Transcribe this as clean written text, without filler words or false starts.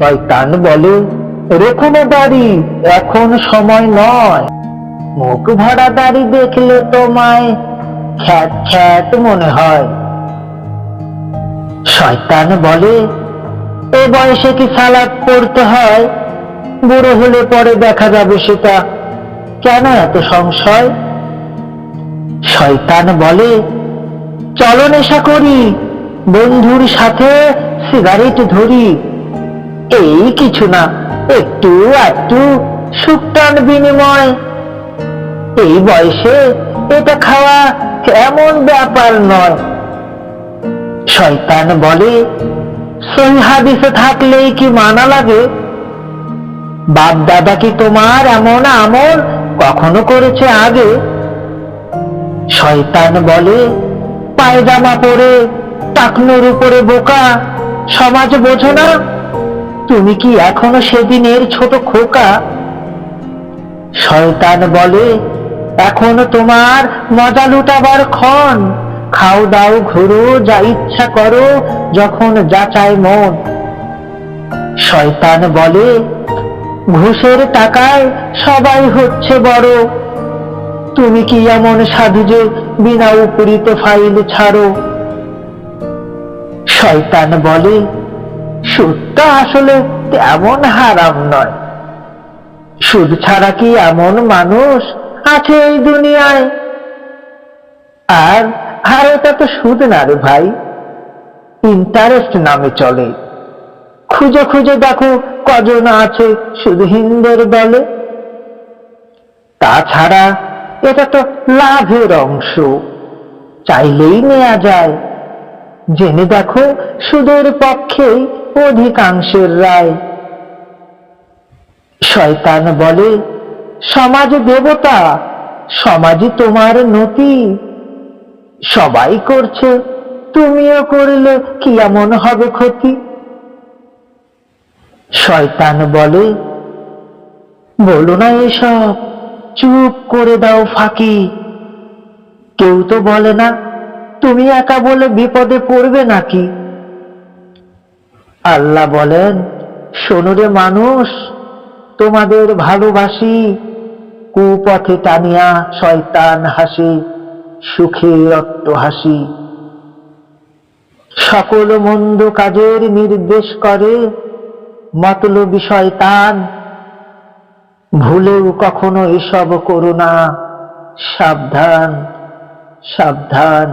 শয়তান বলে, রেখো না দাড়ি, এখন সময় নয়। মুখ ভরা দাড়ি দেখলে তোমায় খ্যাত খ্যাত মনে হয়। শয়তান বলে, এ বয়সে কি সালাত পড়তে হয়? বুড়ো হলে পরে দেখা যাবে সেটা, কেন এত সংশয়? শয়তান বলে, চলো নেশা করি, বন্ধুর সাথে সিগারেট ধরি। এই কিছু না, একটু একটু সুক্তান বিনিময়। এই বয়সে এটা খাওয়া এমন ব্যাপার নয়। শয়তান বলে, সহিহ হাদিসে থাকলেই কি মানা লাগে? বাপ দাদা কি তোমার এমন আমল কখনো করেছে আগে? শয়তান বলে, পায়জামা পরে টাকনুর উপরে বোকা, সমাজ বোঝো না? তুমি কি এখনো সেদিনের ছোট খোকা? শয়তান বলে, এখনো তোমার মজা লুটাবার ক্ষণ, খাও দাও ঘুরো, যা ইচ্ছা করো, যখন যা চায় মন। শয়তান বলে, ঘুষের টাকায় সবাই হচ্ছে বড়, তুমি কি এমন সাধু যে বিনা উপরিত ফাইল ছাড়ো? শয়তান বলে, সুদটা আসলে তেমন হারাম নয়। সুদ ছাড়া কি এমন মানুষ আছে এই দুনিয়ায়? আর আর এটা তো সুদ না রে ভাই, ইন্টারেস্ট নামে চলে। খুঁজে খুঁজে দেখো কজন আছে শুধু হিন্দের দলে। তাছাড়া এটা তো লাভের অংশ, চাইলেই নেওয়া যায়। জেনে দেখো সুদের পক্ষেই অধিকাংশের রায়। শয়তান বলে, সমাজ দেবতা, সমাজই তোমার নতি। সবাই করছে, তুমিও করলে কি এমন হবে ক্ষতি? শয়তান বলে, বলো না এসব, চুপ করে দাও ফাঁকি। কেউ তো বলে না তুমি একা বলে বিপদে পড়বে নাকি। আল্লাহ বলেন, শোনো রে মানুষ, তোমাদের ভালোবাসি, কুপথে টানিয়া শয়তান হাসি, সুখে অট্টহাসি। সকল মন্দ কাজের নির্দেশ করে মতলবী শয়তান। ভুলেও কখনো এসব করো না, সাবধান সাবধান।